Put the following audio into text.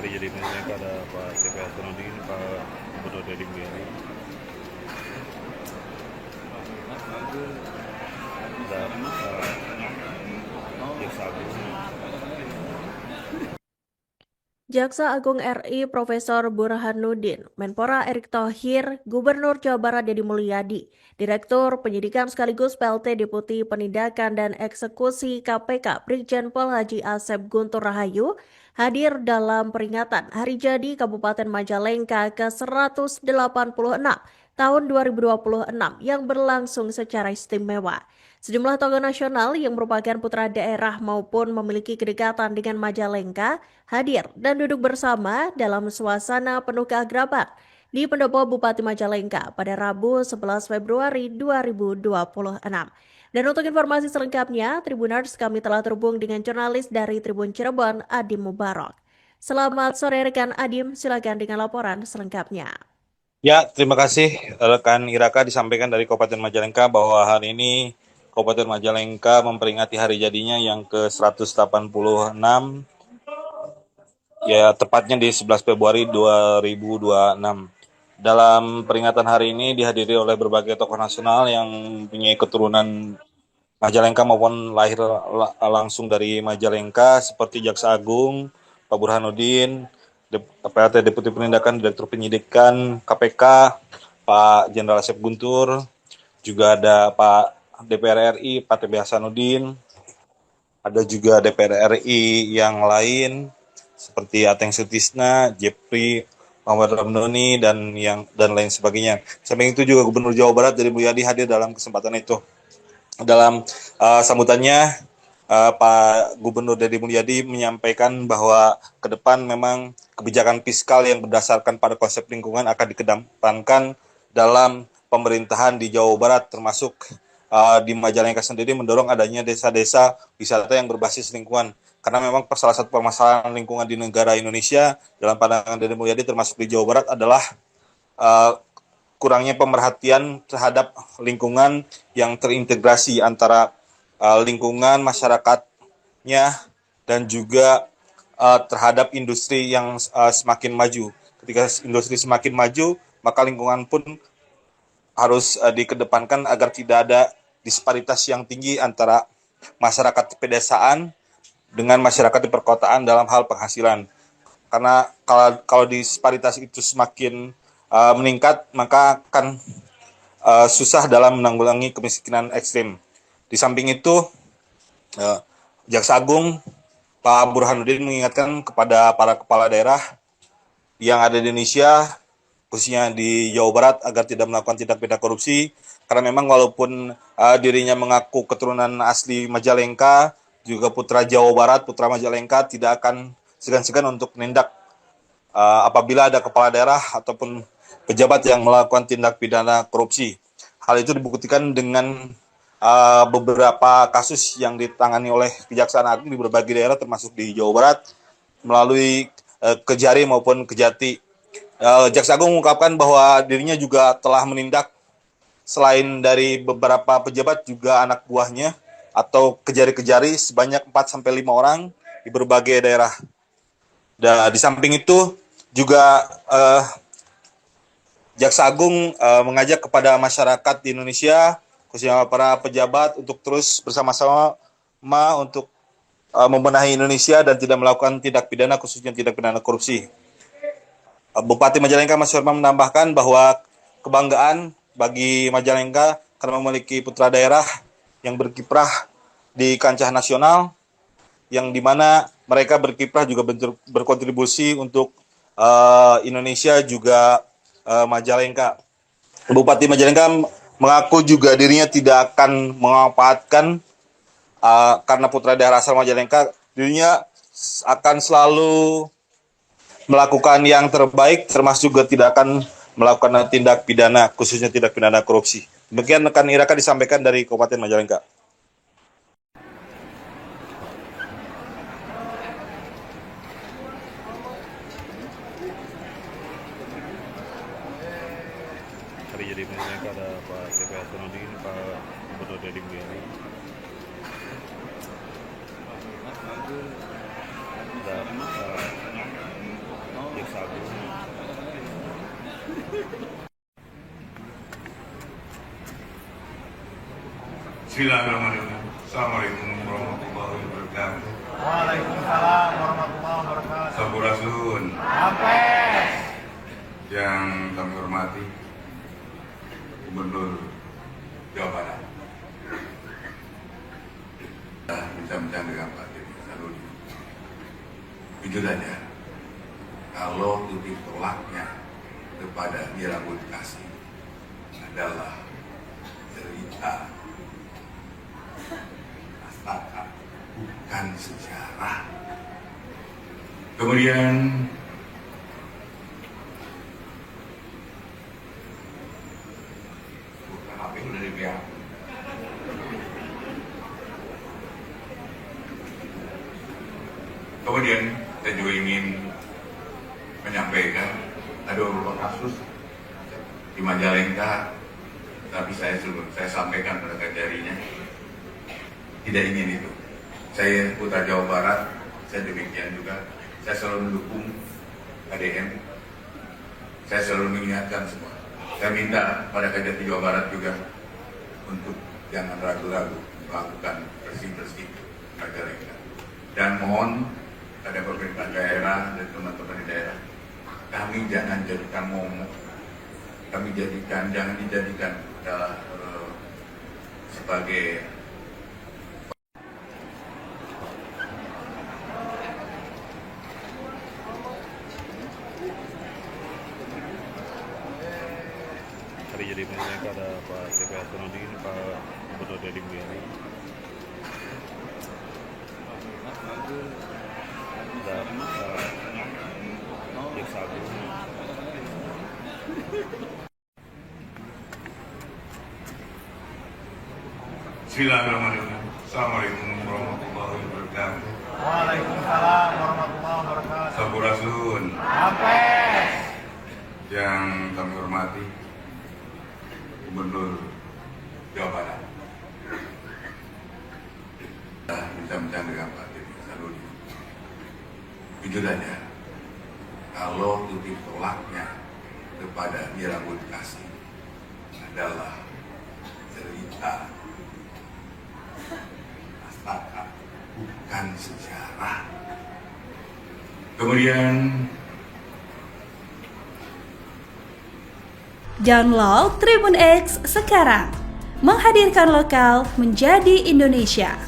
Hari jadi mereka ada Pak TP Hasanuddin, Pak Gubernur Deddy Mulyadi, dan Jaksa Agung. Jaksa Agung RI Profesor Burhanuddin, Menpora Erick Thohir, Gubernur Jawa Barat Deddy Mulyadi, Direktur Penyidikan sekaligus PLT Deputi Penindakan dan Eksekusi KPK Brigjen Pol Haji Asep Guntur Rahayu hadir dalam peringatan Hari Jadi Kabupaten Majalengka ke-186 tahun 2026 yang berlangsung secara istimewa. Sejumlah tokoh nasional yang merupakan putra daerah maupun memiliki kedekatan dengan Majalengka hadir dan duduk bersama dalam suasana penuh keakraban di Pendopo Bupati Majalengka pada Rabu 11 Februari 2026. Dan untuk informasi selengkapnya, Tribuners kami telah terhubung dengan jurnalis dari Tribun Cirebon, Adim Mubarak. Selamat sore rekan Adim, silakan dengan laporan selengkapnya. Ya, terima kasih rekan Iraka disampaikan dari Kabupaten Majalengka bahwa hari ini Kabupaten Majalengka memperingati hari jadinya yang ke-186, ya tepatnya di 11 Februari 2026. Dalam peringatan hari ini dihadiri oleh berbagai tokoh nasional yang mempunyai keturunan Majalengka maupun lahir langsung dari Majalengka seperti Jaksa Agung, Pak Burhanuddin, PLT Deputi Penindakan, Direktur Penyidikan KPK, Pak Jenderal Asep Guntur, juga ada Pak DPR RI, Pak TB Hasanuddin, ada juga DPR RI yang lain seperti Ateng Sutisna, Jepri, Muhammad Ramdhani dan lain sebagainya. Samping itu juga Gubernur Jawa Barat Deddy Mulyadi hadir dalam kesempatan itu. Dalam sambutannya, Pak Gubernur Deddy Mulyadi menyampaikan bahwa ke depan memang kebijakan fiskal yang berdasarkan pada konsep lingkungan akan dikedepankan dalam pemerintahan di Jawa Barat, termasuk di Majalengka sendiri mendorong adanya desa-desa wisata yang berbasis lingkungan. Karena memang salah satu permasalahan lingkungan di negara Indonesia dalam pandangan Deddy Mulyadi termasuk di Jawa Barat adalah uh, kurangnya pemerhatian terhadap lingkungan yang terintegrasi antara lingkungan masyarakatnya dan juga terhadap industri yang semakin maju. Ketika industri semakin maju, maka lingkungan pun harus dikedepankan agar tidak ada disparitas yang tinggi antara masyarakat di pedesaan dengan masyarakat di perkotaan dalam hal penghasilan. Karena kalau disparitas itu semakin meningkat, maka akan susah dalam menanggulangi kemiskinan ekstrim. Di samping itu, Jaksa Agung Pak Burhanuddin mengingatkan kepada para kepala daerah yang ada di Indonesia, khususnya di Jawa Barat, agar tidak melakukan tindak pidana korupsi. Karena memang walaupun dirinya mengaku keturunan asli Majalengka, juga putra Jawa Barat, putra Majalengka, tidak akan segan-segan untuk menindak apabila ada kepala daerah ataupun pejabat yang melakukan tindak pidana korupsi. Hal itu dibuktikan dengan beberapa kasus yang ditangani oleh Kejaksaan Agung di berbagai daerah termasuk di Jawa Barat melalui Kejari maupun Kejati. Jaksa Agung mengungkapkan bahwa dirinya juga telah menindak selain dari beberapa pejabat juga anak buahnya atau kejari-kejari sebanyak 4-5 orang di berbagai daerah. Dan di samping itu juga Jaksa Agung mengajak kepada masyarakat di Indonesia, khususnya para pejabat, untuk terus bersama-sama untuk membenahi Indonesia dan tidak melakukan tindak pidana, khususnya tindak pidana korupsi. Bupati Majalengka Mas Firman menambahkan bahwa kebanggaan bagi Majalengka karena memiliki putra daerah yang berkiprah di kancah nasional, yang dimana mereka berkiprah juga berkontribusi untuk Indonesia juga Majalengka. Bupati Majalengka mengaku juga dirinya tidak akan memanfaatkan karena putra daerah asal Majalengka, dirinya akan selalu melakukan yang terbaik, termasuk juga tidak akan melakukan tindak pidana, khususnya tindak pidana korupsi. Demikian rekan Iraka disampaikan dari Kabupaten Majalengka. Hari jadi mereka ada Pak TP Hasanuddin, Pak Gubernur Deddy Mulyadi, dan Bismillahirrahmanirrahim. Assalamualaikum warahmatullahi wabarakatuh. Waalaikumsalam warahmatullahi wabarakatuh. Sampurasun Apes. yang kami hormati Gubernur Jawa Barat. Bincang-bincang dengan Pak Deddy Sanusi. Jujur aja, kalau titik tolaknya kepada Mira Kasih adalah cerita masyarakat, bukan sejarah. Kemudian bukan HP udah dibiar. Kemudian saya juga ingin menyampaikan ada beberapa kasus di Majalengka, tapi saya sampaikan pada kejadiannya tidak ingin itu. Saya putra Jawa Barat, saya demikian juga. Saya selalu mendukung KDM. Saya selalu mengingatkan semua. Saya minta pada Kejati Jawa Barat juga untuk jangan ragu-ragu melakukan bersih-bersih Majalengka. Dan mohon pada pemerintah daerah dan teman-teman di daerah, kami jangan jadikan momok. Jangan dijadikan sebagai Hari jadi mereka ada Pak TPA Hasanuddin, Pak Gubernur Deddy Mulyadi, dan Pak Jaksa Agung. Bismillahirrahmanirrahim. Assalamualaikum warahmatullahi wabarakatuh. Waalaikumsalam warahmatullahi wabarakatuh. Sampurasun Apes. yang kami hormati Gubernur Jawa Barat. Bincang-bincang dengan Pak Deddy Sanusi. Jujur aja, kalau titik tolaknya kepada Mira Kasih adalah cerita masyarakat, bukan sejarah. Kemudian Download Tribun X sekarang, menghadirkan lokal menjadi Indonesia.